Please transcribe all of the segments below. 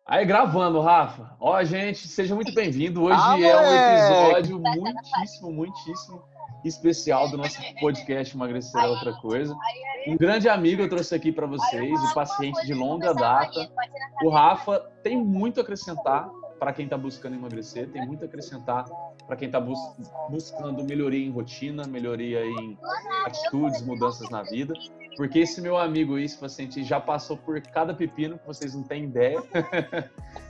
Aí, gravando, Rafa. Ó, gente, seja muito bem-vindo. Hoje Ah, é um moleque! episódio muitíssimo especial do nosso podcast Emagrecer é Outra Coisa. Um grande amigo eu trouxe aqui para vocês, um paciente de longa data. O Rafa tem muito a acrescentar para quem está buscando emagrecer, tem muito a acrescentar para quem está buscando melhoria em rotina, melhoria em atitudes, mudanças na vida. Porque esse meu amigo, esse paciente, já passou por cada pepino que vocês não têm ideia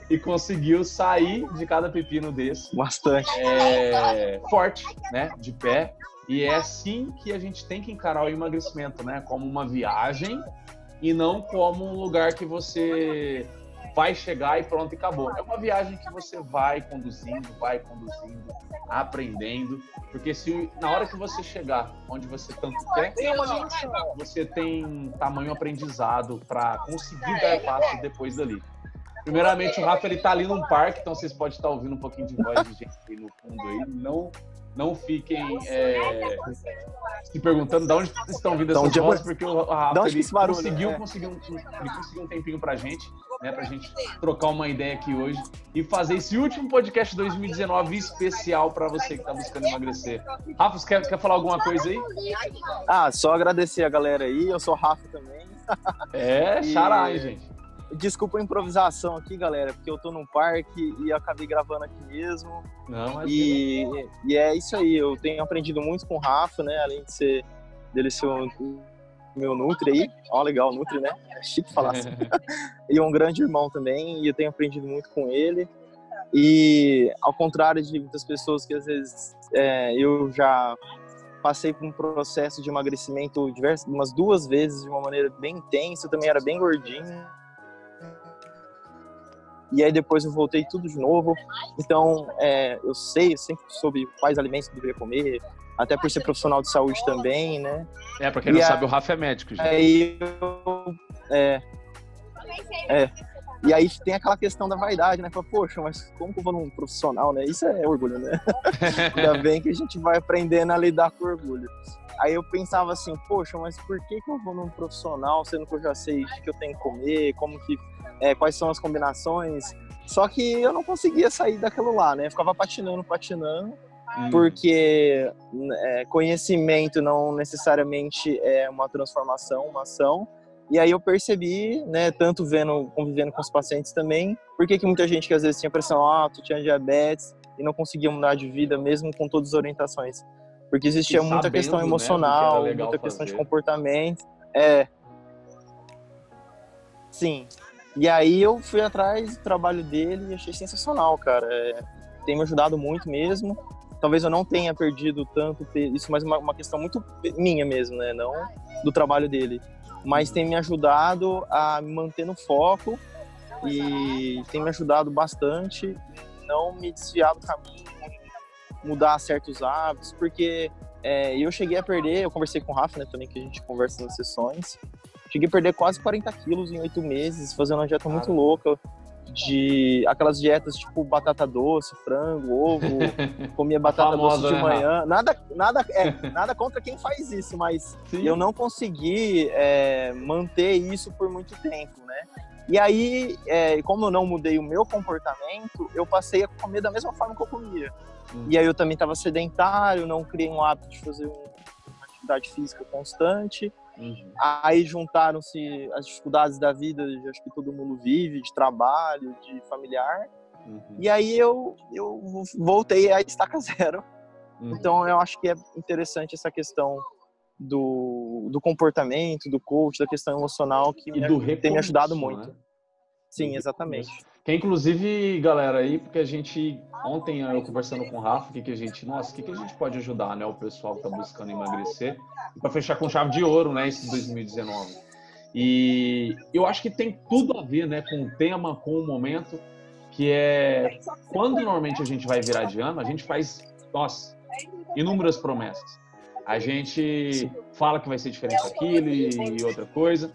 e conseguiu sair de cada pepino desse. Bastante. Forte, né? De pé. E é assim que a gente tem que encarar o emagrecimento, né? Como uma viagem e não como um lugar que você vai chegar e pronto, e acabou. É uma viagem que você vai conduzindo, aprendendo, porque se na hora que você chegar onde você tanto quer, você tem tamanho aprendizado para conseguir dar passos depois dali. Primeiramente, o Rafa ele tá ali num parque, então vocês podem estar ouvindo um pouquinho de voz de gente aí no fundo aí. Não fiquem se perguntando de onde estão vindo essas vozes, porque o Rafa ele conseguiu um tempinho pra gente, né, pra gente trocar uma ideia aqui hoje e fazer esse último podcast 2019 especial para você que tá buscando emagrecer. Rafa, você quer falar alguma coisa aí? Só agradecer a galera aí, eu sou o Rafa também. Xará, hein, gente? Desculpa a improvisação aqui, galera, porque eu tô num parque e eu acabei gravando aqui mesmo. E é isso aí, eu tenho aprendido muito com o Rafa, né? Além dele ser o meu Nutri aí. Ó, legal, Nutri, né? É chique falar assim. E um grande irmão também, e eu tenho aprendido muito com ele. E ao contrário de muitas pessoas que às vezes eu já passei por um processo de emagrecimento umas 2 vezes de uma maneira bem intensa, eu também era bem gordinho. E aí depois eu voltei tudo de novo. Então, eu sempre soube quais alimentos eu deveria comer, até por ser profissional de saúde também, né? Pra quem não sabe, o Rafa é médico, gente. Aí E aí tem aquela questão da vaidade, né? Fala, poxa, mas como que eu vou num profissional, né? Isso é orgulho, né? Ainda bem que a gente vai aprendendo a lidar com orgulho. Aí eu pensava assim, poxa, mas por que eu vou num profissional, sendo que eu já sei o que eu tenho que comer, quais são as combinações? Só que eu não conseguia sair daquilo lá, né? Eu ficava patinando, porque conhecimento não necessariamente é uma transformação, uma ação. E aí eu percebi, né, tanto convivendo com os pacientes também, por que muita gente que às vezes tinha pressão alta, tinha diabetes e não conseguia mudar de vida mesmo com todas as orientações. Porque existia muita questão emocional, né, muita questão de comportamento. Sim. E aí eu fui atrás do trabalho dele e achei sensacional, cara. Tem me ajudado muito mesmo. Talvez eu não tenha perdido tanto isso, mas uma questão muito minha mesmo, né? Não do trabalho dele. Mas tem me ajudado a me manter no foco e tem me ajudado bastante não me desviar do caminho, mudar certos hábitos, porque eu cheguei a perder, eu conversei com o Rafa, né, também, que a gente conversa nas sessões, cheguei a perder quase 40 quilos em 8 meses, fazendo uma dieta muito louca, de aquelas dietas tipo batata doce, frango, ovo, comia batata doce de manhã, nada contra quem faz isso, mas sim, eu não consegui manter isso por muito tempo, né? E aí, como eu não mudei o meu comportamento, eu passei a comer da mesma forma que eu comia. E aí eu também estava sedentário, não criei um hábito de fazer uma atividade física constante. Aí juntaram-se as dificuldades da vida, acho que todo mundo vive, de trabalho, de familiar. E aí eu voltei à estaca zero. Então eu acho que é interessante essa questão do comportamento, do coach, da questão emocional, que tem me ajudado muito. Né? Sim, exatamente. Que inclusive, galera, aí, porque a gente, ontem eu conversando com o Rafa, o que a gente pode ajudar, né, o pessoal que tá buscando emagrecer, para fechar com chave de ouro, né, esse 2019. E eu acho que tem tudo a ver, né, com o tema, com o momento, que é quando normalmente a gente vai virar de ano, a gente faz, inúmeras promessas. A gente fala que vai ser diferente daquilo e outra coisa.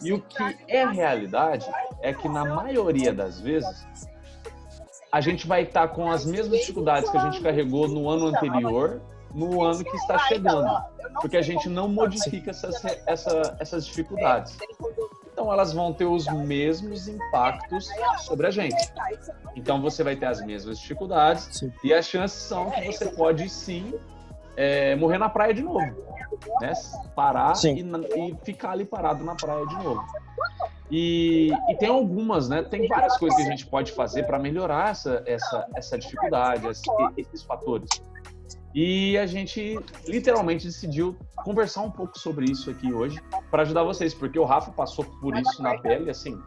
E o que é realidade é que, na maioria das vezes, a gente vai estar com as mesmas dificuldades que a gente carregou no ano anterior, no ano que está chegando. Porque a gente não modifica essas dificuldades. então elas vão ter os mesmos impactos sobre a gente. Então você vai ter as mesmas dificuldades. Sim. E as chances são que você pode sim morrer na praia de novo, né? Parar e ficar ali parado na praia de novo. E tem algumas, né? Tem várias coisas que a gente pode fazer para melhorar essa dificuldade, esses fatores. E a gente literalmente decidiu conversar um pouco sobre isso aqui hoje para ajudar vocês, porque o Rafa passou por isso na pele, assim,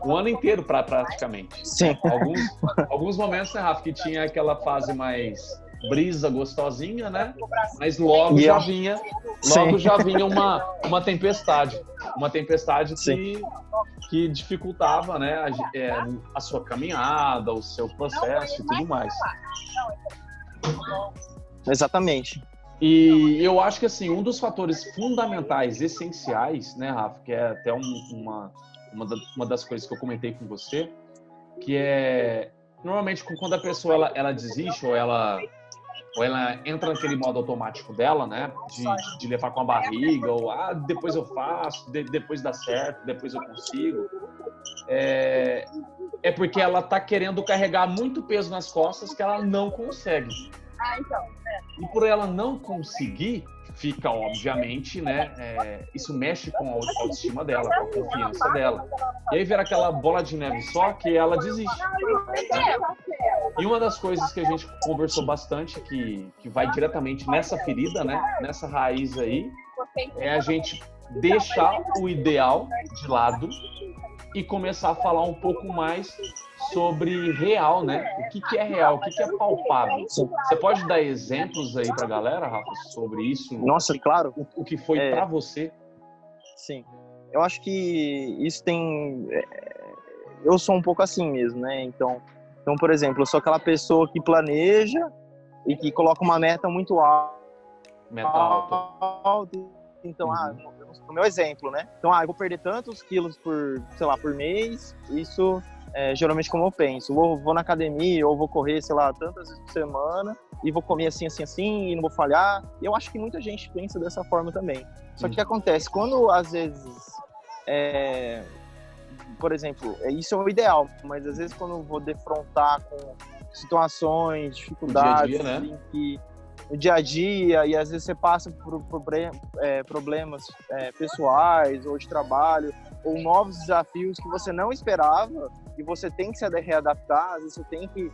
o ano inteiro praticamente. Sim. Alguns momentos, né, Rafa, que tinha aquela fase mais brisa gostosinha, né? Mas logo já vinha uma tempestade. Uma tempestade que dificultava, né, a sua caminhada, o seu processo e tudo mais. Exatamente. E eu acho que, assim, um dos fatores fundamentais, essenciais, né, Rafa, que é até uma das coisas que eu comentei com você, que é, normalmente, quando a pessoa ela desiste ou ela entra naquele modo automático dela, né, de levar com a barriga, ou depois eu faço, depois dá certo, depois eu consigo, é porque ela tá querendo carregar muito peso nas costas que ela não consegue. E por ela não conseguir, fica, obviamente, né, isso mexe com a autoestima dela, com a confiança dela. E aí vira aquela bola de neve só que ela desiste. Né? E uma das coisas que a gente conversou bastante, que vai diretamente nessa ferida, né, nessa raiz aí, é a gente deixar o ideal de lado e começar a falar um pouco mais sobre real, né? O que é real, o que é palpável. Sim. Você pode dar exemplos aí pra galera, Rafa, sobre isso? Nossa, claro. O que foi pra você? Sim. Eu acho que isso tem... Eu sou um pouco assim mesmo, né? Então, por exemplo, eu sou aquela pessoa que planeja e que coloca uma meta muito alta. Meta alta. Então, no meu exemplo, né? Então, eu vou perder tantos quilos por mês, isso geralmente como eu penso. Vou na academia ou vou correr, sei lá, tantas vezes por semana e vou comer assim, e não vou falhar. Eu acho que muita gente pensa dessa forma também. Só que o que acontece? Quando, às vezes, por exemplo, isso é o ideal, mas às vezes quando eu vou defrontar com situações, dificuldades, dia a dia, né? em que no dia a dia, e às vezes você passa por problemas pessoais ou de trabalho, ou novos desafios que você não esperava, e você tem que se readaptar, às vezes você tem que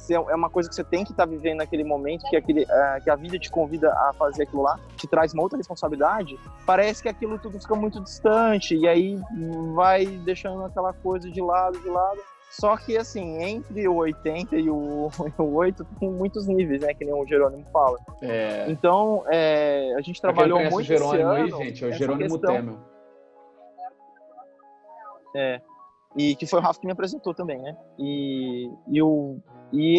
é uma coisa que você tem que estar vivendo naquele momento, que a vida te convida a fazer aquilo lá, te traz uma outra responsabilidade, parece que aquilo tudo fica muito distante, e aí vai deixando aquela coisa de lado. Só que, assim, entre o 80 e o 8 tem muitos níveis, né? Que nem o Jerônimo fala. Então, a gente trabalhou muito esse Jerônimo esse ano, aí, gente, é o Jerônimo Temel. E que foi o Rafa que me apresentou também, né? E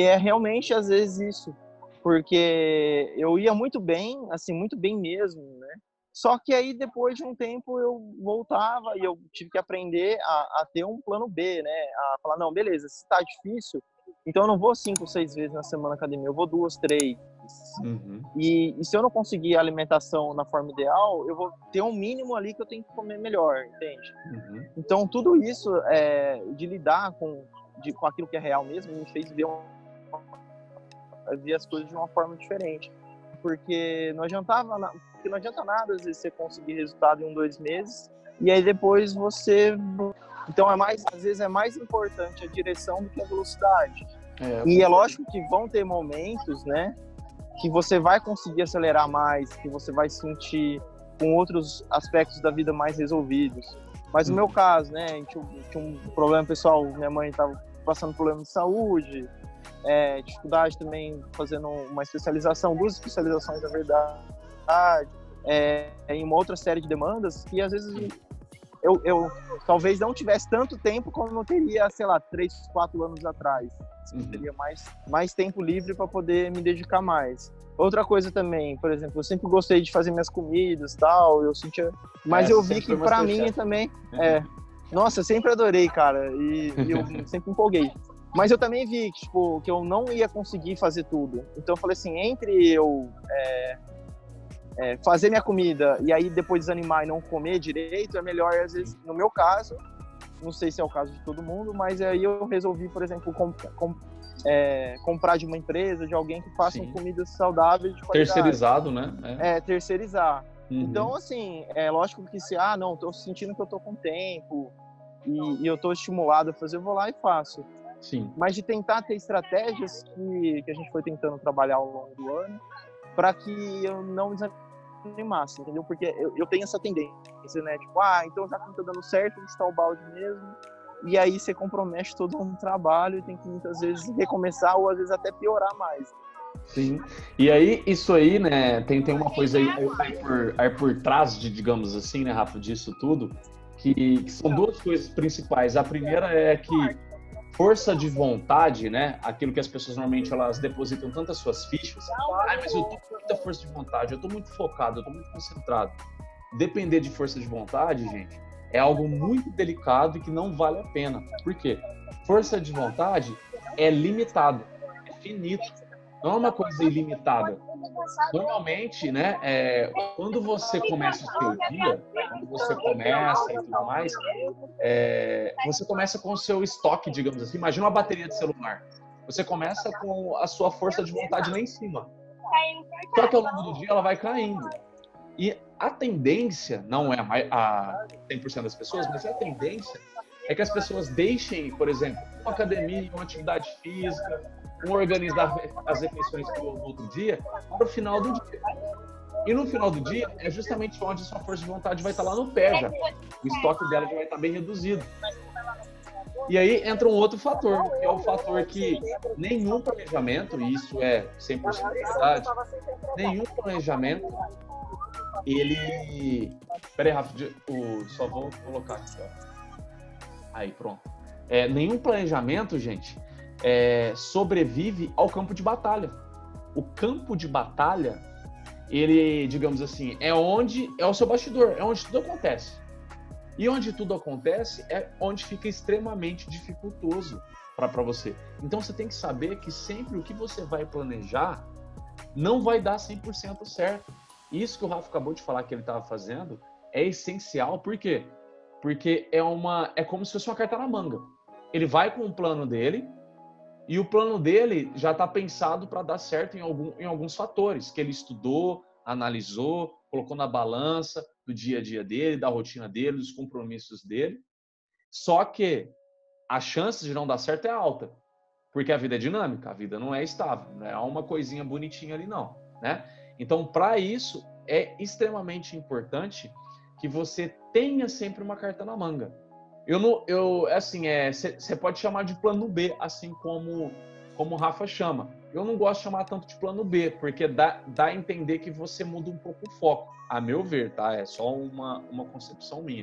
é realmente, às vezes, isso. Porque eu ia muito bem, assim, muito bem mesmo, né? Só que aí, depois de um tempo, eu voltava e eu tive que aprender a ter um plano B, né? A falar, não, beleza, se tá difícil, então eu não vou 5 ou 6 vezes na semana na academia, eu vou 2, 3. E se eu não conseguir a alimentação na forma ideal, eu vou ter um mínimo ali que eu tenho que comer melhor, entende? Então, tudo isso de lidar com aquilo que é real mesmo, me fez ver as coisas de uma forma diferente. Porque não adianta nada, às vezes, você conseguir resultado em 1, 2 meses, e aí depois você... Então, às vezes é mais importante a direção do que a velocidade. E é lógico que vão ter momentos, né, que você vai conseguir acelerar mais, que você vai sentir com outros aspectos da vida mais resolvidos. Mas no meu caso, né, tinha um problema pessoal, minha mãe estava passando problema de saúde, dificuldade também fazendo uma especialização, 2 especializações, na verdade, em uma outra série de demandas, que às vezes eu talvez não tivesse tanto tempo como eu teria, sei lá, 3, 4 anos atrás. Eu teria mais tempo livre para poder me dedicar mais. Outra coisa também, por exemplo, eu sempre gostei de fazer minhas comidas e tal, eu sentia... Mas eu vi que para mim também... Nossa, eu sempre adorei, cara, e eu sempre me empolguei. Mas eu também vi que eu não ia conseguir fazer tudo. Então eu falei assim, entre eu fazer minha comida e aí depois desanimar e não comer direito, é melhor, às vezes, no meu caso, não sei se é o caso de todo mundo, mas aí eu resolvi, por exemplo, comprar de uma empresa, de alguém que faça comida saudável de qualidade. Terceirizado, né? Terceirizar. Então, assim, é lógico que se, não, tô sentindo que eu tô com tempo e eu tô estimulado a fazer, eu vou lá e faço. Sim. Mas de tentar ter estratégias que a gente foi tentando trabalhar ao longo do ano para que eu não desanimasse, entendeu? Porque eu tenho essa tendência, né? Tipo, então já que não tá dando certo, vou chutar o balde mesmo. E aí você compromete todo um trabalho e tem que muitas vezes recomeçar ou às vezes até piorar mais. Sim. E aí, isso aí, né, tem uma coisa aí por trás, digamos assim, né, Rafa, disso tudo, que são duas coisas principais. A primeira é que força de vontade, né, aquilo que as pessoas normalmente elas depositam tantas suas fichas, mas eu tô com muita força de vontade, eu tô muito focado, eu tô muito concentrado. Depender de força de vontade, gente, é algo muito delicado e que não vale a pena. Por quê? Força de vontade é limitado, é finito. Não é uma coisa ilimitada. Normalmente, né, quando você começa o seu dia, quando você começa e tudo mais, você começa com o seu estoque, digamos assim. Imagina uma bateria de celular. Você começa com a sua força de vontade lá em cima. Só que ao longo do dia ela vai caindo. E a tendência, não é a 100% das pessoas, mas a tendência é que as pessoas deixem, por exemplo, uma academia, uma atividade física, organizar as refeições do outro dia para o final do dia. E no final do dia é justamente onde a sua força de vontade vai estar lá no pé já. O estoque dela já vai estar bem reduzido. E aí entra um outro fator, que é o fator que nenhum planejamento, e isso é 100% verdade, nenhum planejamento, ele... Peraí, Rafa, só vou colocar aqui, ó. Aí, pronto. Nenhum planejamento, gente, sobrevive ao campo de batalha. O campo de batalha, ele, digamos assim, é o seu bastidor, é onde tudo acontece. E onde tudo acontece é onde fica extremamente dificultoso para você. Então você tem que saber que sempre o que você vai planejar não vai dar 100% certo. Isso que o Rafa acabou de falar que ele estava fazendo é essencial. Por quê? Porque é como se fosse uma carta na manga. Ele vai com o plano dele, e o plano dele já está pensado para dar certo em alguns fatores que ele estudou, analisou, colocou na balança do dia a dia dele, da rotina dele, dos compromissos dele. Só que a chance de não dar certo é alta, porque a vida é dinâmica, a vida não é estável, não é uma coisinha bonitinha ali não, né? Então, para isso, é extremamente importante que você tenha sempre uma carta na manga. Você pode chamar de plano B, assim como o Rafa chama. Eu não gosto de chamar tanto de plano B, porque dá a entender que você muda um pouco o foco, a meu ver, tá? É só uma concepção minha.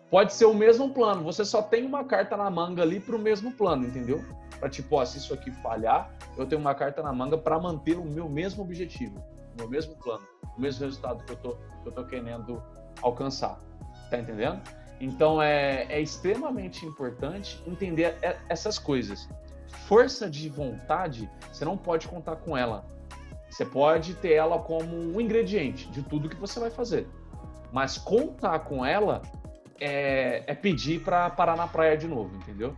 Pode ser o mesmo plano, você só tem uma carta na manga ali para o mesmo plano, entendeu? Para tipo, se isso aqui falhar, eu tenho uma carta na manga para manter o meu mesmo objetivo, o meu mesmo plano, o mesmo resultado que eu tô querendo alcançar. Tá entendendo? Então, é extremamente importante entender essas coisas. Força de vontade, você não pode contar com ela. Você pode ter ela como um ingrediente de tudo que você vai fazer. Mas contar com ela é pedir para parar na praia de novo, entendeu?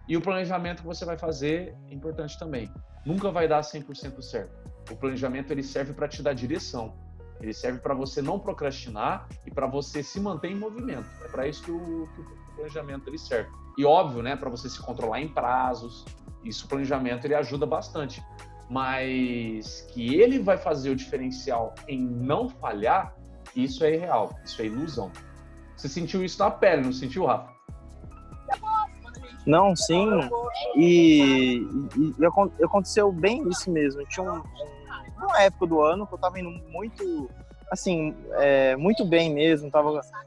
E o planejamento que você vai fazer é importante também. Nunca vai dar 100% certo. O planejamento ele serve para te dar direção. Ele serve para você não procrastinar e para você se manter em movimento. É para isso que o planejamento ele serve. E óbvio, né, para você se controlar em prazos. Isso o planejamento ele ajuda bastante. Mas que ele vai fazer o diferencial em não falhar, isso é irreal, isso é ilusão. Você sentiu isso na pele, não sentiu, Rafa? Não, sim. E aconteceu bem isso mesmo. Tinha uma época do ano que eu tava indo muito, assim, muito bem mesmo.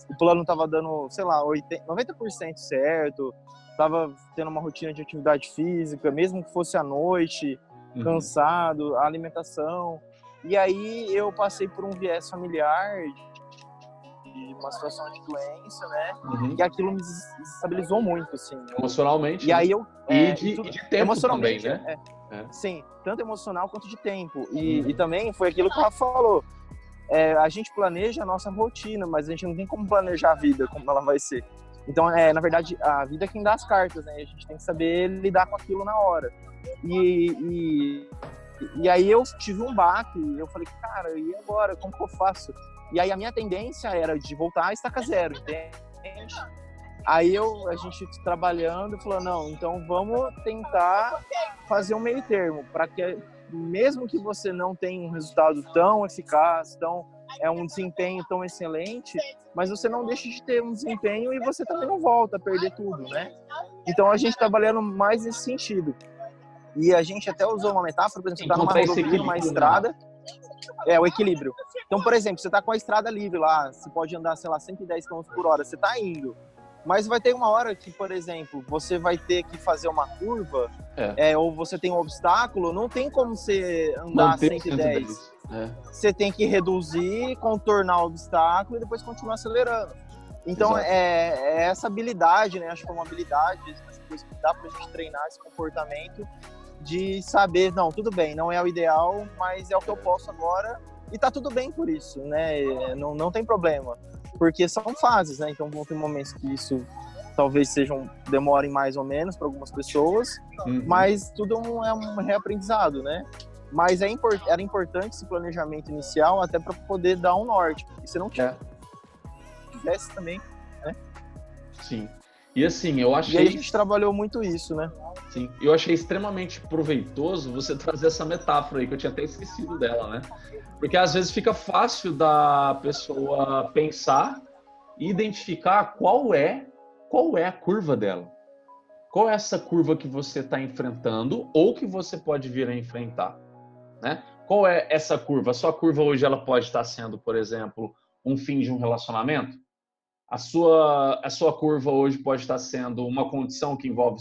O plano tava dando, sei lá, 90% certo. Tava tendo uma rotina de atividade física, mesmo que fosse à noite, cansado, a alimentação. E aí eu passei por um viés familiar, de uma situação de doença, né? E aquilo me desestabilizou muito, assim. Emocionalmente. E aí eu... e de tempo também, né? Sim, tanto emocional quanto de tempo. E também foi aquilo que o Rafa falou. A gente planeja a nossa rotina, mas a gente não tem como planejar a vida, como ela vai ser. Então, na verdade, a vida é quem dá as cartas, né? A gente tem que saber lidar com aquilo na hora. E aí eu tive um baque, eu falei, cara, e agora? Como que eu faço? E aí a minha tendência era de voltar a estaca zero, entende? Aí a gente trabalhando, falou, não, então vamos tentar fazer um meio termo, para que mesmo que você não tenha um resultado tão eficaz, um desempenho tão excelente, mas você não deixa de ter um desempenho e você também não volta a perder tudo, né? Então a gente trabalhando mais nesse sentido. E a gente até usou uma metáfora, por exemplo, você está numa rodovia, numa estrada, o equilíbrio. Então, por exemplo, você está com a estrada livre lá, você pode andar, sei lá, 110 km por hora, você está indo. Mas vai ter uma hora que, por exemplo, você vai ter que fazer uma curva, ou você tem um obstáculo, não tem como você andar 110. Você tem que reduzir, contornar o obstáculo e depois continuar acelerando. Então, é essa habilidade, né? Acho que é uma habilidade, essa coisa que dá pra gente treinar esse comportamento de saber, não, tudo bem, não é o ideal, mas é o que eu posso agora e tá tudo bem por isso, né? Não tem problema. Porque são fases, né? Então vão ter momentos que isso talvez demorem mais ou menos para algumas pessoas, mas tudo é um reaprendizado, né? Mas era importante esse planejamento inicial até para poder dar um norte, porque se não tivesse também, né? Sim. E assim, eu achei... E aí a gente trabalhou muito isso, né? Sim. Eu achei extremamente proveitoso você trazer essa metáfora aí, que eu tinha até esquecido dela, né? Porque às vezes fica fácil da pessoa pensar e identificar qual é a curva dela. Qual é essa curva que você está enfrentando ou que você pode vir a enfrentar, né? Qual é essa curva? A sua curva hoje ela pode estar sendo, por exemplo, um fim de um relacionamento? A sua curva hoje pode estar sendo uma condição que envolve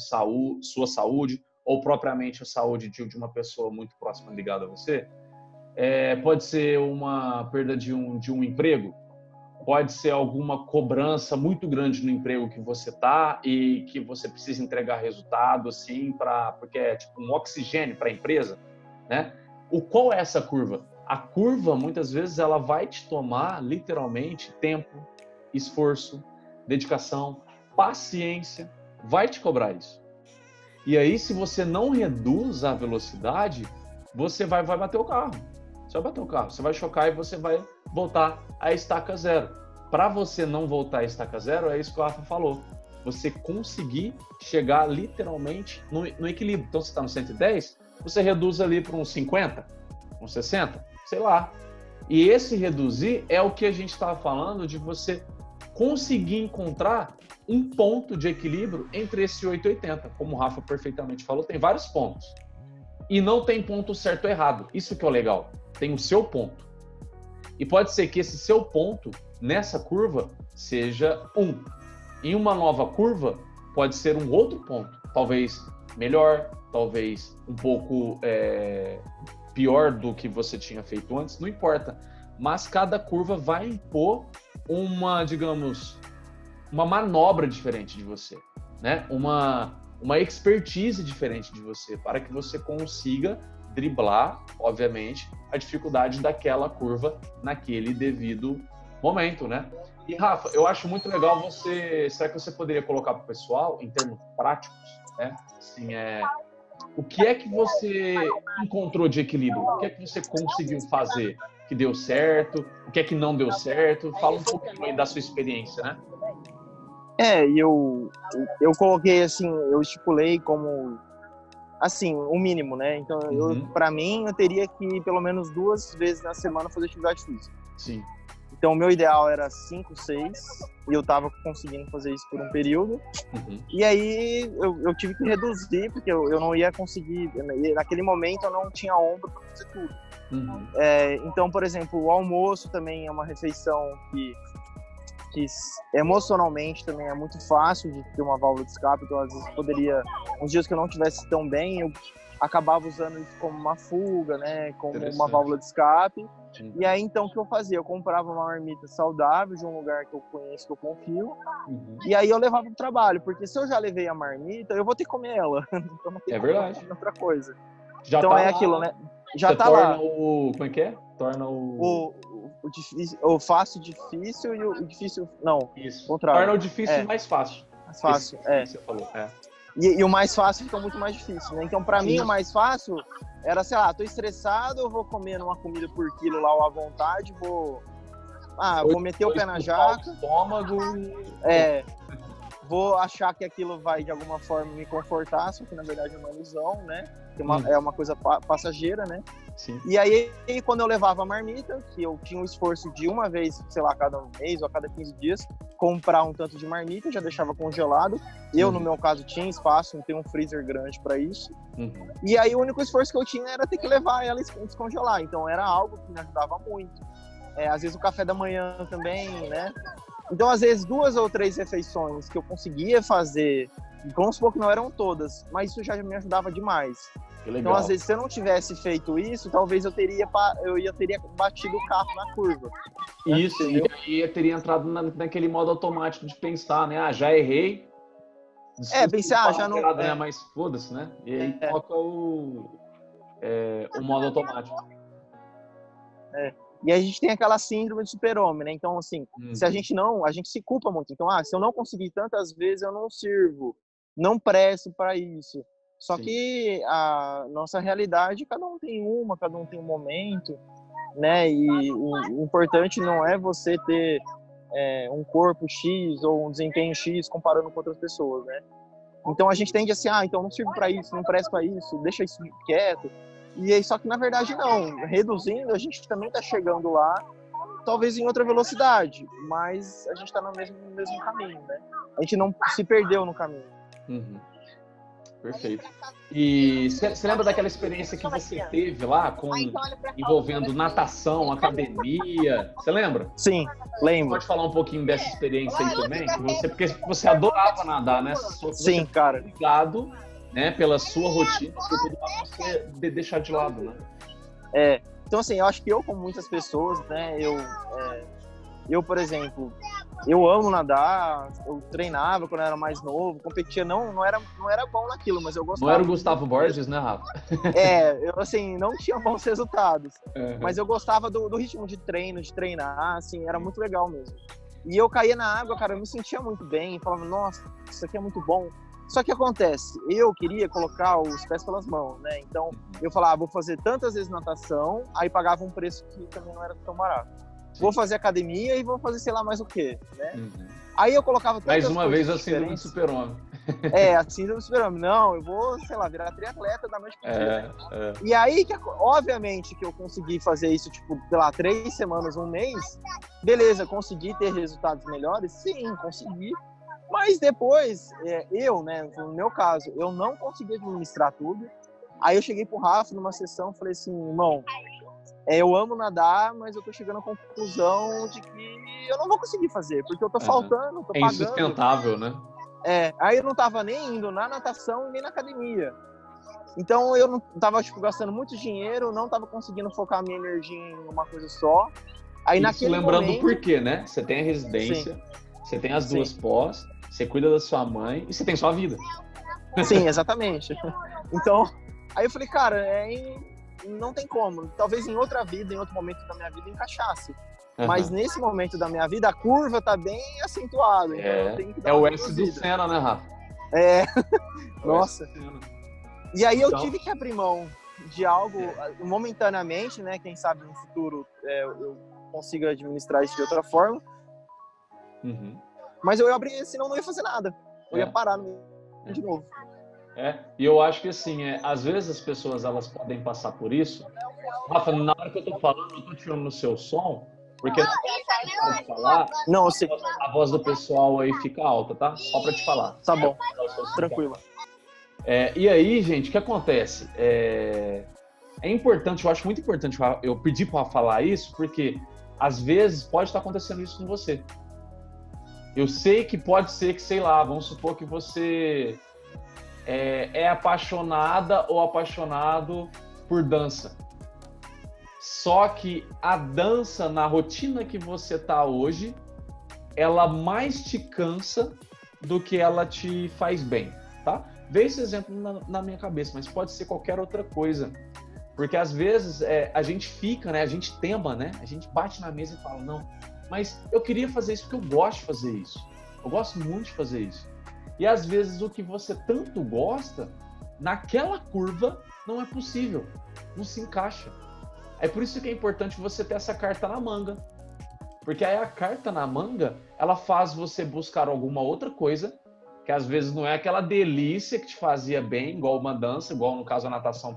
sua saúde ou propriamente a saúde de uma pessoa muito próxima ligada a você. Pode ser uma perda de um emprego, pode ser alguma cobrança muito grande no emprego que você está e que você precisa entregar resultado, assim, porque é tipo um oxigênio para a empresa, né? Qual é essa curva? A curva, muitas vezes, ela vai te tomar, literalmente, tempo, esforço, dedicação, paciência, vai te cobrar isso. E aí, se você não reduz a velocidade, você vai bater o carro. Você vai bater o carro, você vai chocar e você vai voltar à estaca zero. Para você não voltar à estaca zero, é isso que o Rafa falou. Você conseguir chegar literalmente no equilíbrio. Então, você está no 110, você reduz ali para uns 50, uns 60, sei lá. E esse reduzir é o que a gente estava falando de você conseguir encontrar um ponto de equilíbrio entre esse 8 e 80. Como o Rafa perfeitamente falou, tem vários pontos. E não tem ponto certo ou errado. Isso que é o legal. Tem o seu ponto. E pode ser que esse seu ponto, nessa curva, seja 1. Em uma nova curva, pode ser um outro ponto. Talvez melhor, talvez um pouco pior do que você tinha feito antes, não importa. Mas cada curva vai impor uma manobra diferente de você, né? Uma expertise diferente de você, para que você consiga driblar, obviamente, a dificuldade daquela curva naquele devido momento, né? E, Rafa, eu acho muito legal será que você poderia colocar para o pessoal, em termos práticos, né? Assim, o que é que você encontrou de equilíbrio? O que é que você conseguiu fazer que deu certo? O que é que não deu certo? Fala um pouquinho aí da sua experiência, né? Eu coloquei assim, eu estipulei como assim, o mínimo, né? Então, para mim, eu teria que pelo menos 2 vezes na semana fazer atividade física. Sim. Então, o meu ideal era 5, 6, e eu tava conseguindo fazer isso por um período. E aí, eu tive que reduzir, porque eu não ia conseguir, naquele momento eu não tinha ombro para fazer tudo. Então, por exemplo, o almoço também é uma refeição que emocionalmente também é muito fácil de ter uma válvula de escape. Então, às vezes, uns dias que eu não estivesse tão bem, eu acabava usando isso como uma fuga, né, como uma válvula de escape. E aí, então, o que eu fazia? Eu comprava uma marmita saudável de um lugar que eu conheço, que eu confio, e aí eu levava pro trabalho, porque se eu já levei a marmita, eu vou ter que comer ela. Então, não tem verdade. Outra coisa. Já então, tá é lá, aquilo, né? Já você tá torna lá. Como é que é? Torna o fácil difícil e o difícil... Não, Isso. contrário. Torna o difícil mais fácil. Mais fácil, Que você falou. E o mais fácil fica muito mais difícil, né? Então, pra Sim. mim, o mais fácil era, sei lá, tô estressado, eu vou comer uma comida por quilo lá à vontade, vou meter o pé na jaca. O estômago. Vou achar que aquilo vai, de alguma forma, me confortar, só que, na verdade, é uma ilusão, né? É uma coisa passageira, né? Sim. E aí, quando eu levava a marmita, que eu tinha um esforço de uma vez, sei lá, a cada mês ou a cada 15 dias, comprar um tanto de marmita, eu já deixava congelado. Eu, no meu caso, tinha espaço, não tenho um freezer grande para isso. E aí, o único esforço que eu tinha era ter que levar ela e descongelar. Então, era algo que me ajudava muito. Às vezes, o café da manhã também, né? Então, às vezes, 2 ou 3 refeições que eu conseguia fazer, vamos supor que não eram todas, mas isso já me ajudava demais. Então, às vezes, se eu não tivesse feito isso, talvez eu teria batido o carro na curva. Isso, e aí eu teria entrado naquele modo automático de pensar, né? Já errei. Pensar, já não... né? Mas foda-se, né? E aí toca o modo automático. E a gente tem aquela síndrome de super-homem, né? Então, assim, se a gente se culpa muito. Então, se eu não conseguir tantas vezes, eu não sirvo, não presto para isso. Só que a nossa realidade, cada um tem um momento, né? E o importante não é você ter um corpo X ou um desempenho X comparando com outras pessoas, né? Então, a gente tende assim, então não sirvo para isso, não presto para isso, deixa isso quieto. E aí, só que na verdade não, reduzindo, a gente também está chegando lá, talvez em outra velocidade, mas a gente está no mesmo caminho, né? A gente não se perdeu no caminho. Perfeito. E você lembra daquela experiência que você teve lá, envolvendo natação, academia? Você lembra? Sim, lembro. Pode falar um pouquinho dessa experiência aí também? Porque você adorava nadar, né? Sim, cara. Obrigado, né, pela sua rotina, por tudo que você deixar de lado, né? Então, assim, eu acho que eu, como muitas pessoas, né, eu, por exemplo, eu amo nadar, eu treinava quando eu era mais novo, competia, não era bom naquilo, mas eu gostava. Não era o Gustavo Borges, né, Rafa? Eu, assim, não tinha bons resultados, mas eu gostava do ritmo de treinar, assim, era muito legal mesmo. E eu caía na água, cara, eu me sentia muito bem, falava, nossa, isso aqui é muito bom. Só que acontece, eu queria colocar os pés pelas mãos, né? Então, eu falava, vou fazer tantas vezes natação, aí pagava um preço que também não era tão barato. Vou fazer academia e vou fazer sei lá mais o quê, né? Aí eu colocava mais uma vez a síndrome do super-homem. A síndrome do super-homem. Não, eu vou, sei lá, virar triatleta da noite pro dia. E aí, obviamente, que eu consegui fazer isso, tipo, sei lá, 3 semanas, um mês. Beleza, consegui ter resultados melhores? Sim, consegui. Mas depois, eu, né, no meu caso, eu não consegui administrar tudo. Aí eu cheguei pro Rafa numa sessão e falei assim, irmão, eu amo nadar, mas eu tô chegando à conclusão de que eu não vou conseguir fazer, porque eu tô faltando, tô pagando. É insustentável, né? Aí eu não tava nem indo na natação e nem na academia. Então eu não tava, tipo, gastando muito dinheiro, não tava conseguindo focar a minha energia em uma coisa só. Aí naquele lembrando momento... por quê, né? Você tem a residência, você tem as 2 pós, você cuida da sua mãe e você tem sua vida. Sim, exatamente. Então, aí eu falei, cara, não tem como. Talvez em outra vida, em outro momento da minha vida, encaixasse. Mas nesse momento da minha vida, a curva tá bem acentuada. Então eu tenho que dar o S do Senna, né, Rafa? Nossa. E aí eu tive que abrir mão de algo momentaneamente, né? Quem sabe no futuro eu consiga administrar isso de outra forma. Mas eu ia abrir, senão não ia fazer nada. Eu ia parar de novo. E eu acho que assim, às vezes as pessoas elas podem passar por isso. Rafa, na hora que eu tô falando, eu tô tirando no seu som, porque na hora que eu pode falar, não, eu sei. A voz do pessoal aí fica alta, tá? Só pra te falar. Tá bom, tranquilo. E aí, gente, o que acontece? É importante, eu acho muito importante eu pedir para falar isso, porque às vezes pode estar acontecendo isso com você. Eu sei que pode ser que, sei lá, vamos supor que você é apaixonada ou apaixonado por dança. Só que a dança, na rotina que você tá hoje, ela mais te cansa do que ela te faz bem, tá? Veio esse exemplo na minha cabeça, mas pode ser qualquer outra coisa. Porque às vezes a gente fica, né? A gente tema, né? A gente bate na mesa e fala, não, mas eu queria fazer isso porque eu gosto de fazer isso. Eu gosto muito de fazer isso. E às vezes o que você tanto gosta, naquela curva, não é possível. Não se encaixa. É por isso que é importante você ter essa carta na manga. Porque aí a carta na manga, ela faz você buscar alguma outra coisa, que às vezes não é aquela delícia que te fazia bem, igual uma dança, igual no caso a natação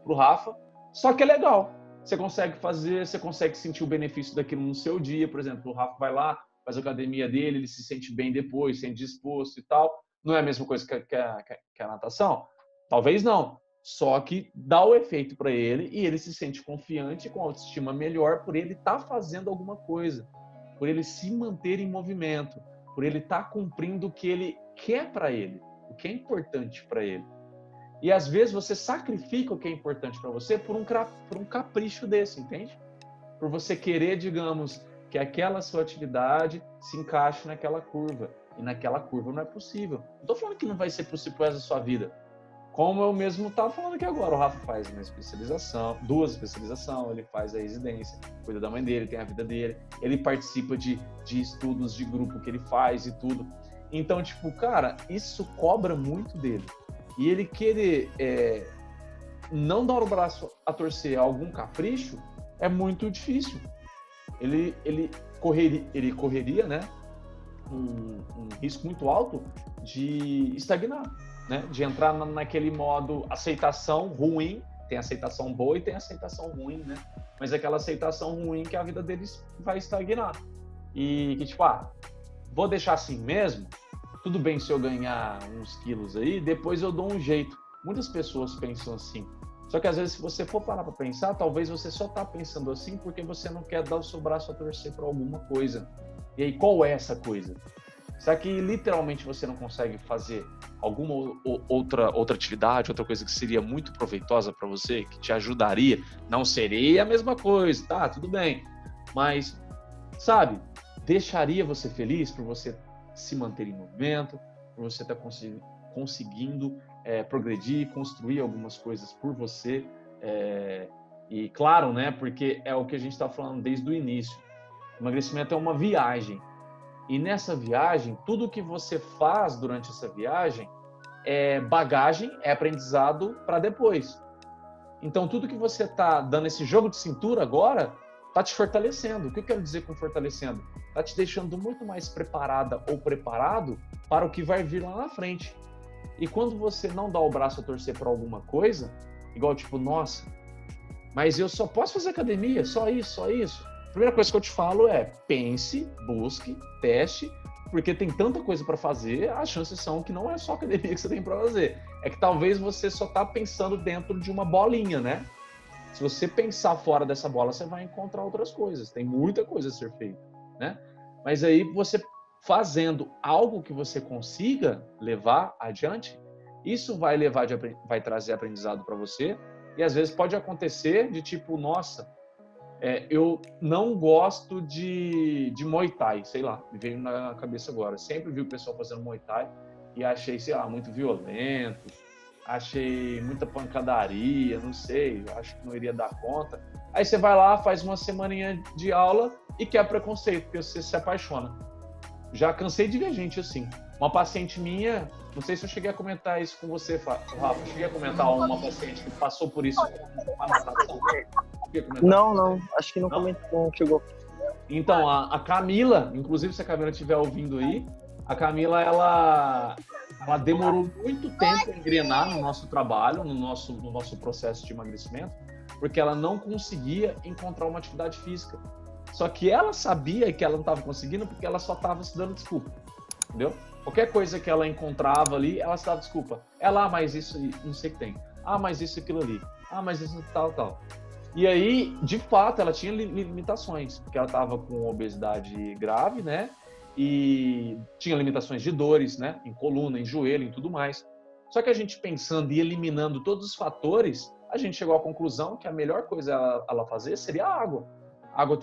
pro Rafa, só que é legal. Você consegue fazer, você consegue sentir o benefício daquilo no seu dia. Por exemplo, o Rafa vai lá, faz a academia dele, ele se sente bem depois, se sente disposto e tal. Não é a mesma coisa que a natação? Talvez não. Só que dá o efeito para ele e ele se sente confiante, com autoestima melhor por ele estar fazendo alguma coisa, por ele se manter em movimento, por ele estar cumprindo o que ele quer para ele, o que é importante para ele. E às vezes você sacrifica o que é importante para você por um capricho desse, entende? Por você querer, digamos, que aquela sua atividade se encaixe naquela curva. E naquela curva não é possível. Não estou falando que não vai ser possível para a sua vida. Como eu mesmo estava falando aqui agora, o Rafa faz uma especialização, 2 especializações, ele faz a residência, cuida da mãe dele, tem a vida dele, ele participa de estudos de grupo que ele faz e tudo. Então, tipo, cara, isso cobra muito dele. E ele querer não dar o braço a torcer a algum capricho é muito difícil. Ele correria, né, um risco muito alto de estagnar, né, de entrar naquele modo aceitação ruim. Tem aceitação boa e tem aceitação ruim, né? Mas aquela aceitação ruim que a vida deles vai estagnar. E que tipo, vou deixar assim mesmo, tudo bem se eu ganhar uns quilos aí, depois eu dou um jeito. Muitas pessoas pensam assim. Só que às vezes, se você for parar para pensar, talvez você só está pensando assim porque você não quer dar o seu braço a torcer para alguma coisa. E aí, qual é essa coisa? Será que literalmente você não consegue fazer alguma outra atividade, outra coisa que seria muito proveitosa para você, que te ajudaria? Não seria a mesma coisa, tá? Tudo bem. Mas, sabe, deixaria você feliz por você se manter em movimento, por você estar conseguindo progredir, construir algumas coisas por você. E claro, né, porque é o que a gente está falando desde o início. O emagrecimento é uma viagem. E nessa viagem, tudo que você faz durante essa viagem é bagagem, é aprendizado para depois. Então, tudo que você está dando esse jogo de cintura agora está te fortalecendo. O que eu quero dizer com fortalecendo? Está te deixando muito mais preparada ou preparado para o que vai vir lá na frente. E quando você não dá o braço a torcer para alguma coisa, igual tipo, nossa, mas eu só posso fazer academia, só isso, só isso. A primeira coisa que eu te falo é pense, busque, teste, porque tem tanta coisa para fazer, as chances são que não é só academia que você tem para fazer. É que talvez você só está pensando dentro de uma bolinha, né? Se você pensar fora dessa bola, você vai encontrar outras coisas. Tem muita coisa a ser feita, né? Mas aí você fazendo algo que você consiga levar adiante, isso vai trazer aprendizado para você. E às vezes pode acontecer de tipo, nossa, eu não gosto de Muay Thai, sei lá, me veio na cabeça agora. Sempre vi o pessoal fazendo Muay Thai e achei, sei lá, muito violento, achei muita pancadaria, não sei, acho que não iria dar conta. Aí você vai lá, faz uma semaninha de aula e quer preconceito, porque você se apaixona. Já cansei de ver gente assim. Uma paciente minha, não sei se eu cheguei a comentar isso com você, Rafa, eu cheguei a comentar uma paciente que passou por isso com a natação. Não, acho que não comentou, chegou. Então, a Camila, inclusive se a Camila estiver ouvindo aí, a Camila, ela demorou muito tempo a engrenar no nosso trabalho, no nosso processo de emagrecimento, porque ela não conseguia encontrar uma atividade física. Só que ela sabia que ela não estava conseguindo porque ela só estava se dando desculpa, entendeu? Qualquer coisa que ela encontrava ali, ela se dava desculpa. Mas isso não sei o que tem. Mas isso, aquilo ali. Mas isso tal. E aí, de fato, ela tinha limitações, porque ela estava com obesidade grave, né? E tinha limitações de dores, né? Em coluna, em joelho, em tudo mais. Só que a gente pensando e eliminando todos os fatores, a gente chegou à conclusão que a melhor coisa ela fazer seria a água. A água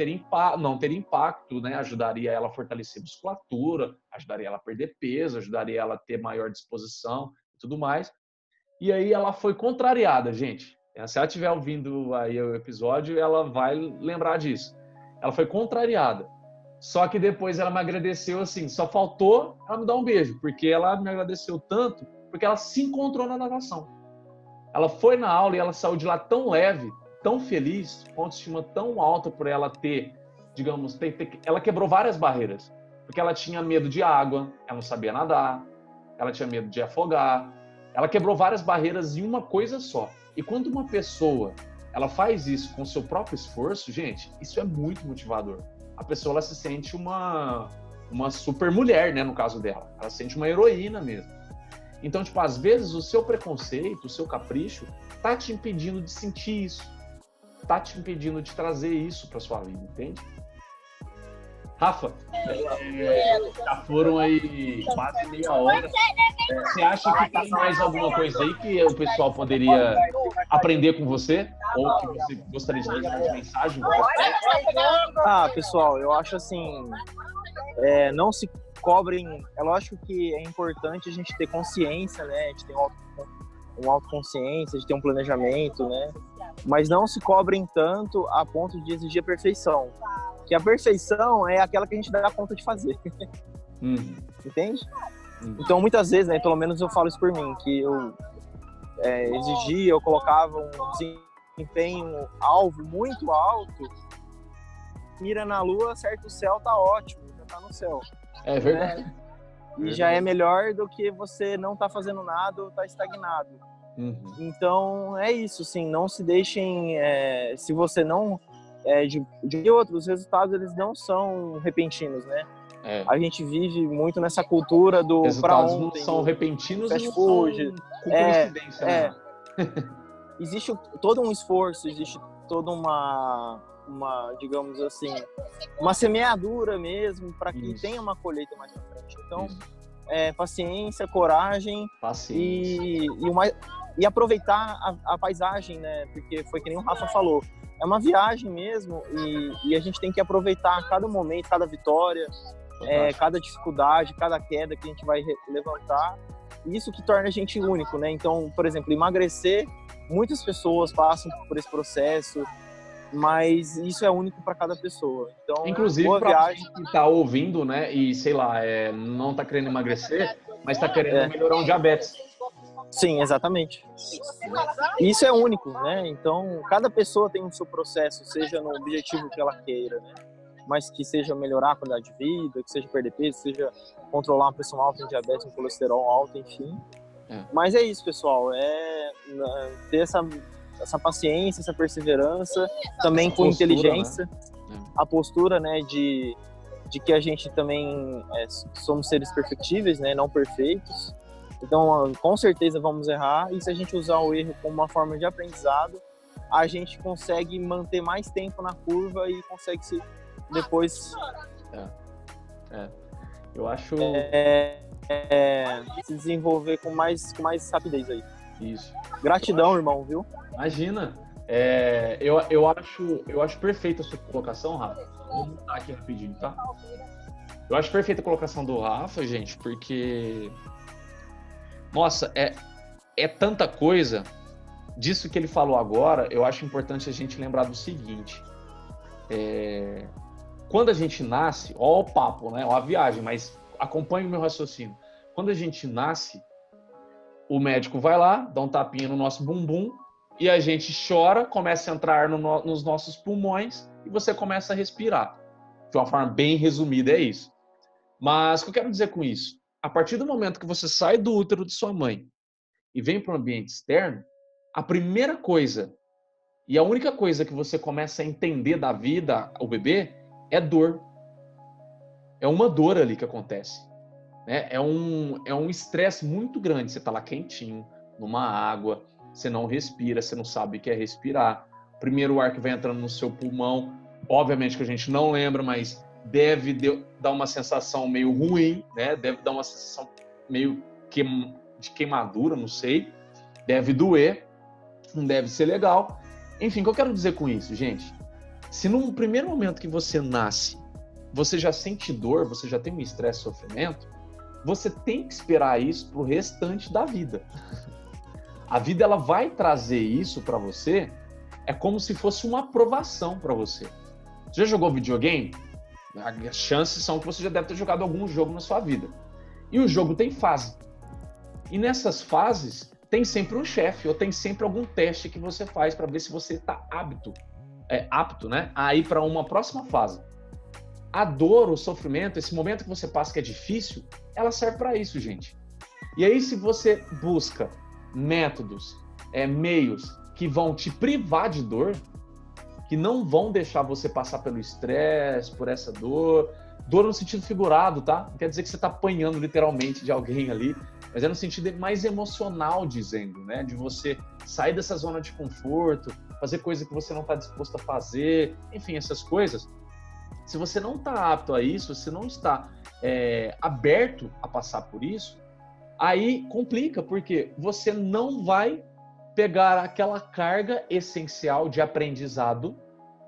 não teria impacto, né? Ajudaria ela a fortalecer a musculatura, ajudaria ela a perder peso, ajudaria ela a ter maior disposição e tudo mais. E aí ela foi contrariada, gente. Se ela estiver ouvindo aí o episódio, ela vai lembrar disso. Ela foi contrariada. Só que depois ela me agradeceu assim, só faltou ela me dar um beijo, porque ela me agradeceu tanto, porque ela se encontrou na natação. Ela foi na aula e ela saiu de lá tão leve, tão feliz, com autoestima tão alta por ela ter, digamos, ela quebrou várias barreiras. Porque ela tinha medo de água, ela não sabia nadar, ela tinha medo de afogar. Ela quebrou várias barreiras em uma coisa só. E quando uma pessoa ela faz isso com o seu próprio esforço, gente, isso é muito motivador. A pessoa ela se sente uma super mulher, né, no caso dela. Ela se sente uma heroína mesmo. Então, tipo, às vezes o seu preconceito, o seu capricho, tá te impedindo de sentir isso. Tá te impedindo de trazer isso pra sua vida, entende? Rafa, já foram aí quase meia hora. Você acha que tem mais alguma coisa aí que o pessoal poderia aprender com você? Ou que você gostaria de deixar de mensagem? Pessoal, eu acho assim, não se cobrem. É lógico que é importante a gente ter consciência, né? A gente tem uma autoconsciência, a gente tem um planejamento, né? Mas não se cobrem tanto a ponto de exigir a perfeição. Que a perfeição é aquela que a gente dá conta de fazer. Entende? Então, muitas vezes, né, pelo menos eu falo isso por mim, que eu exigia, eu colocava um desempenho alvo muito alto, mira na lua, acerta o céu, tá ótimo, já tá no céu. É verdade. Né? E já é melhor do que você não tá fazendo nada ou tá estagnado. Então, é isso, sim, não se deixem, se você não... de outros resultados, eles não são repentinos, né? A gente vive muito nessa cultura do resultados pra ontem, não são repentinos, fast não food, são com coincidência, né? Existe todo um esforço, existe toda uma, digamos assim, uma semeadura mesmo para que tenha uma colheita mais pra frente. Então, paciência, coragem e aproveitar a paisagem, né? Porque foi que nem o Rafa falou, é uma viagem mesmo e a gente tem que aproveitar cada momento, cada vitória, cada dificuldade, cada queda que a gente vai levantar. Isso que torna a gente único, né? Então, por exemplo, emagrecer, muitas pessoas passam por esse processo, mas isso é único para cada pessoa. Então, inclusive, para quem está ouvindo, né, e sei lá, não está querendo emagrecer, mas está querendo melhorar um diabetes. Sim, exatamente. Isso é único, né? Então, cada pessoa tem o seu processo, seja no objetivo que ela queira, né? Mas que seja melhorar a qualidade de vida, que seja perder peso, seja controlar uma pressão alta, um diabetes, um colesterol alto, enfim. Mas é isso, pessoal. Ter essa paciência, essa perseverança, também com inteligência, né? A postura, né, de que a gente também somos seres perfectíveis, né, não perfeitos. Então, com certeza vamos errar, e se a gente usar o erro como uma forma de aprendizado, a gente consegue manter mais tempo na curva e consegue se depois eu acho se desenvolver com mais rapidez aí. Isso. Gratidão, irmão, viu? Imagina. Eu acho perfeita a sua colocação, Rafa. Vou mudar aqui rapidinho, tá? Eu acho perfeita a colocação do Rafa, gente, porque nossa, é tanta coisa. Disso que ele falou agora, eu acho importante a gente lembrar do seguinte. Quando a gente nasce, ó o papo, né? Ó a viagem, mas acompanhe o meu raciocínio. Quando a gente nasce, o médico vai lá, dá um tapinha no nosso bumbum e a gente chora, começa a entrar nos nossos pulmões e você começa a respirar. De uma forma bem resumida, é isso. Mas o que eu quero dizer com isso? A partir do momento que você sai do útero de sua mãe e vem para o ambiente externo, a primeira coisa e a única coisa que você começa a entender da vida, o bebê, é dor. É uma dor ali que acontece. Né? É um estresse muito grande. Você está lá quentinho, numa água, você não respira, você não sabe o que é respirar. Primeiro o ar que vai entrando no seu pulmão, obviamente que a gente não lembra, mas deve dar uma sensação meio ruim, né? Deve dar uma sensação meio de queimadura, não sei. Deve doer, não deve ser legal. Enfim, o que eu quero dizer com isso, gente? Se num primeiro momento que você nasce, você já sente dor, você já tem um estresse e sofrimento, você tem que esperar isso pro restante da vida. A vida ela vai trazer isso para você, é como se fosse uma aprovação para você. Você já jogou videogame? As chances são que você já deve ter jogado algum jogo na sua vida. E o jogo tem fase. E nessas fases tem sempre um chefe, ou tem sempre algum teste que você faz para ver se você está apto, né, a ir para uma próxima fase. A dor, o sofrimento, esse momento que você passa que é difícil, ela serve para isso, gente. E aí, se você busca métodos, meios que vão te privar de dor, que não vão deixar você passar pelo estresse, por essa dor no sentido figurado, tá? Não quer dizer que você está apanhando literalmente de alguém ali, mas é no sentido mais emocional, dizendo, né? De você sair dessa zona de conforto, fazer coisa que você não está disposto a fazer, enfim, essas coisas. Se você não está apto a isso, se não está aberto a passar por isso, aí complica, porque você não vai pegar aquela carga essencial de aprendizado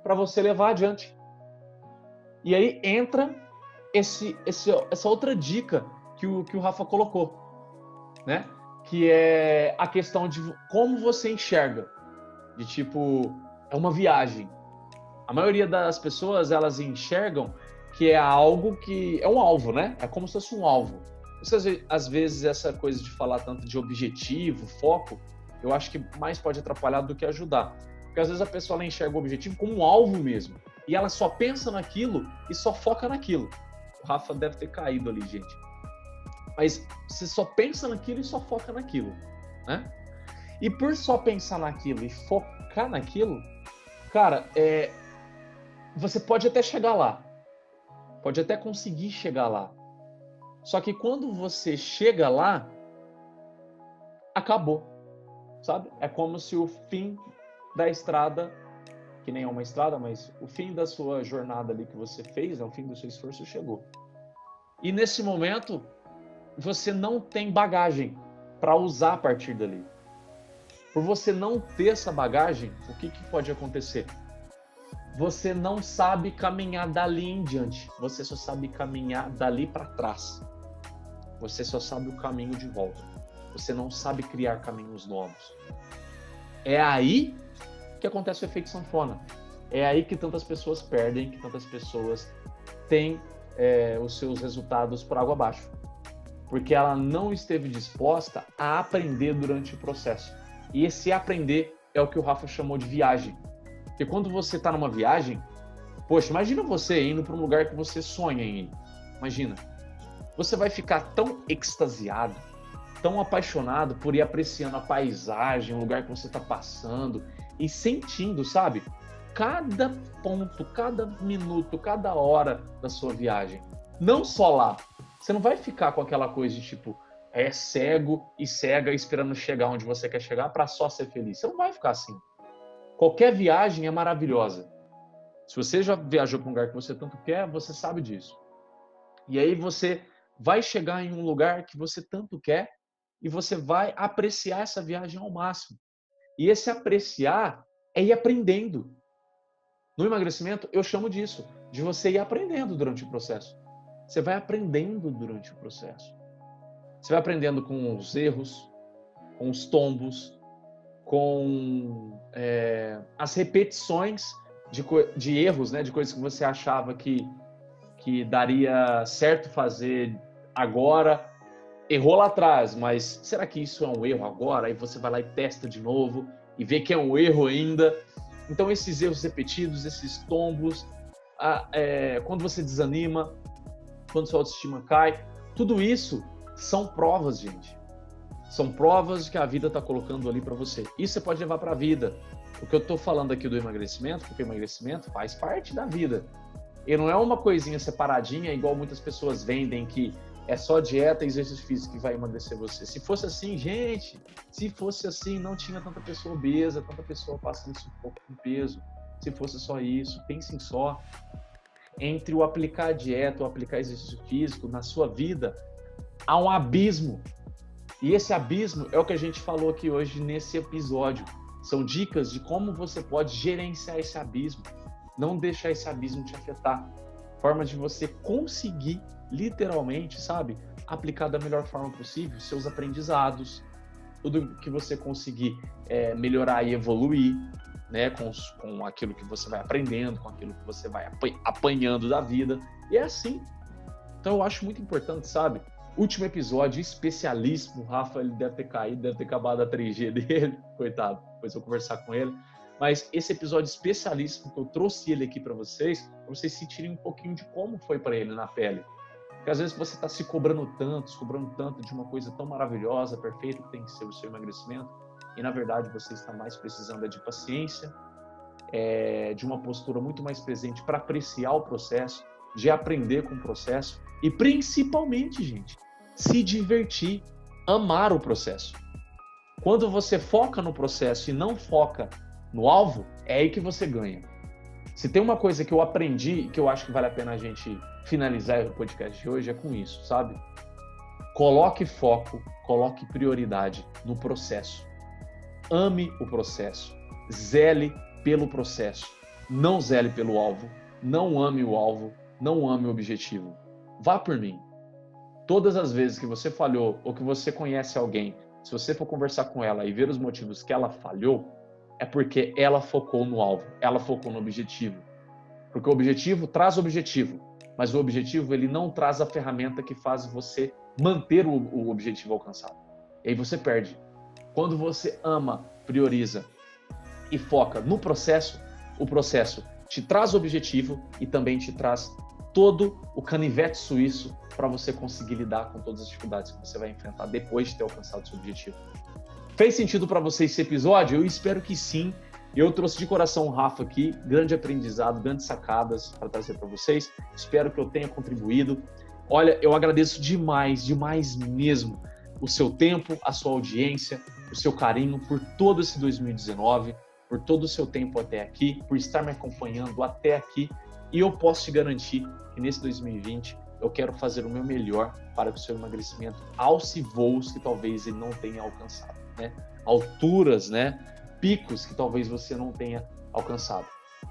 para você levar adiante. E aí entra essa outra dica que o Rafa colocou, né? Que é a questão de como você enxerga. De tipo, é uma viagem. A maioria das pessoas, elas enxergam que é algo que... É um alvo, né? É como se fosse um alvo. Você, às vezes, essa coisa de falar tanto de objetivo, foco, eu acho que mais pode atrapalhar do que ajudar. Porque, às vezes, a pessoa ela enxerga o objetivo como um alvo mesmo. E ela só pensa naquilo e só foca naquilo. O Rafa deve ter caído ali, gente. Mas você só pensa naquilo e só foca naquilo, né? E por só pensar naquilo e focar naquilo, cara, você pode até chegar lá. Pode até conseguir chegar lá. Só que quando você chega lá, acabou, sabe? É como se o fim da estrada, que nem é uma estrada, mas o fim da sua jornada ali que você fez, né, o fim do seu esforço chegou. E nesse momento, você não tem bagagem para usar a partir dali. Por você não ter essa bagagem, o que pode acontecer? Você não sabe caminhar dali em diante. Você só sabe caminhar dali para trás. Você só sabe o caminho de volta. Você não sabe criar caminhos novos. É aí que acontece o efeito sanfona. É aí que tantas pessoas perdem, que tantas pessoas têm os seus resultados por água abaixo. Porque ela não esteve disposta a aprender durante o processo. E esse aprender é o que o Rafa chamou de viagem. Porque quando você está numa viagem, poxa, imagina você indo para um lugar que você sonha em ir. Imagina. Você vai ficar tão extasiado, tão apaixonado por ir apreciando a paisagem, o lugar que você está passando e sentindo, sabe? Cada ponto, cada minuto, cada hora da sua viagem. Não só lá. Você não vai ficar com aquela coisa de tipo, cego e cega esperando chegar onde você quer chegar para só ser feliz. Você não vai ficar assim. Qualquer viagem é maravilhosa. Se você já viajou para um lugar que você tanto quer, você sabe disso. E aí você vai chegar em um lugar que você tanto quer e você vai apreciar essa viagem ao máximo. E esse apreciar é ir aprendendo. No emagrecimento, eu chamo disso, de você ir aprendendo durante o processo. Você vai aprendendo durante o processo. Você vai aprendendo com os erros, com os tombos, com as repetições de erros, né, de coisas que você achava que daria certo fazer agora, errou lá atrás, mas será que isso é um erro agora? Aí você vai lá e testa de novo e vê que é um erro ainda. Então esses erros repetidos, esses tombos, quando você desanima, quando sua autoestima cai, tudo isso são provas, gente. São provas de que a vida está colocando ali para você. Isso você pode levar para a vida. O que eu estou falando aqui do emagrecimento, porque o emagrecimento faz parte da vida. E não é uma coisinha separadinha, igual muitas pessoas vendem, que é só dieta e exercício físico que vai emagrecer você. Se fosse assim, gente, se fosse assim, não tinha tanta pessoa obesa, tanta pessoa passando sufoco com peso. Se fosse só isso, pensem só. Entre o aplicar dieta ou aplicar exercício físico na sua vida, há um abismo. E esse abismo é o que a gente falou aqui hoje nesse episódio. São dicas de como você pode gerenciar esse abismo. Não deixar esse abismo te afetar. Formas de você conseguir, literalmente, sabe, aplicar da melhor forma possível seus aprendizados, tudo que você conseguir melhorar e evoluir, né, com aquilo que você vai aprendendo, com aquilo que você vai apanhando da vida. E é assim. Então eu acho muito importante, sabe? Último episódio, especialíssimo. O Rafa, ele deve ter caído, deve ter acabado a 3G dele. Coitado, depois eu vou conversar com ele. Mas esse episódio especialíssimo que eu trouxe ele aqui para vocês sentirem um pouquinho de como foi para ele na pele. Porque às vezes você está se cobrando tanto de uma coisa tão maravilhosa, perfeita, que tem que ser o seu emagrecimento, e na verdade você está mais precisando de paciência, de uma postura muito mais presente para apreciar o processo, de aprender com o processo e principalmente, gente, se divertir, amar o processo. Quando você foca no processo e não foca no alvo, é aí que você ganha. Se tem uma coisa que eu aprendi e que eu acho que vale a pena a gente finalizar o podcast de hoje, é com isso, sabe? Coloque foco, coloque prioridade no processo. Ame o processo. Zele pelo processo. Não zele pelo alvo. Não ame o alvo. Não ame o objetivo. Vá por mim. Todas as vezes que você falhou ou que você conhece alguém, se você for conversar com ela e ver os motivos que ela falhou, é porque ela focou no alvo, ela focou no objetivo. Porque o objetivo traz objetivo, mas o objetivo ele não traz a ferramenta que faz você manter o objetivo alcançado. E aí você perde. Quando você ama, prioriza e foca no processo, o processo te traz o objetivo e também te traz todo o canivete suíço para você conseguir lidar com todas as dificuldades que você vai enfrentar depois de ter alcançado o seu objetivo. Fez sentido para você esse episódio? Eu espero que sim. Eu trouxe de coração o Rafa aqui, grande aprendizado, grandes sacadas para trazer para vocês. Espero que eu tenha contribuído. Olha, eu agradeço demais, demais mesmo o seu tempo, a sua audiência, o seu carinho por todo esse 2019, por todo o seu tempo até aqui, por estar me acompanhando até aqui. E eu posso te garantir que nesse 2020 eu quero fazer o meu melhor para que o seu emagrecimento alce voos que talvez ele não tenha alcançado, né? Alturas, né? Picos que talvez você não tenha alcançado.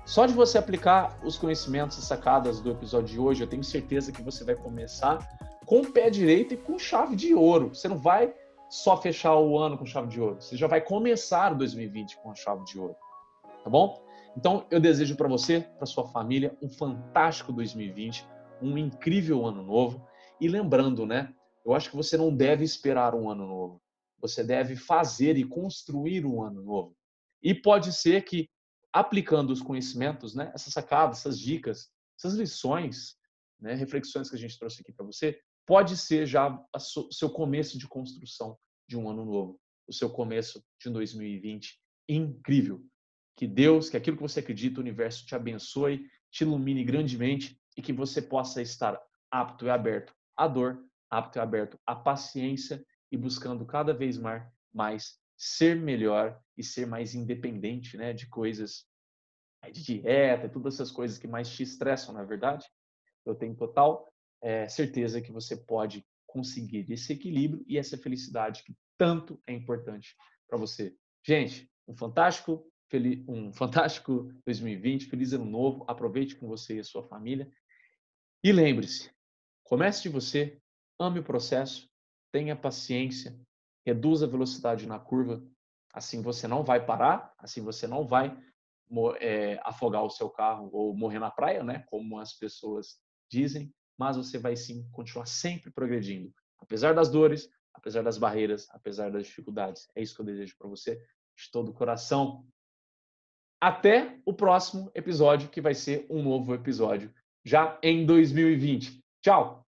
Só de você aplicar os conhecimentos e sacadas do episódio de hoje, eu tenho certeza que você vai começar com o pé direito e com chave de ouro. Você não vai só fechar o ano com chave de ouro, você já vai começar o 2020 com a chave de ouro, tá bom? Então, eu desejo para você, para sua família, um fantástico 2020, um incrível ano novo. E lembrando, né? Eu acho que você não deve esperar um ano novo. Você deve fazer e construir um ano novo. E pode ser que, aplicando os conhecimentos, né? Essas sacadas, essas dicas, essas lições, né? Reflexões que a gente trouxe aqui para você, pode ser já o seu começo de construção de um ano novo. O seu começo de 2020 incrível. Que Deus, que aquilo que você acredita, o universo te abençoe, te ilumine grandemente e que você possa estar apto e aberto à dor, apto e aberto à paciência e buscando cada vez mais ser melhor e ser mais independente, né, de coisas de dieta, todas essas coisas que mais te estressam, na verdade. Eu tenho total certeza que você pode conseguir esse equilíbrio e essa felicidade que tanto é importante para você. Gente, um fantástico 2020, feliz ano novo, aproveite com você e a sua família. E lembre-se, comece de você, ame o processo, tenha paciência, reduza a velocidade na curva, assim você não vai parar, assim você não vai afogar o seu carro ou morrer na praia, né? Como as pessoas dizem, mas você vai sim continuar sempre progredindo, apesar das dores, apesar das barreiras, apesar das dificuldades. É isso que eu desejo para você, de todo o coração. Até o próximo episódio, que vai ser um novo episódio, já em 2020. Tchau!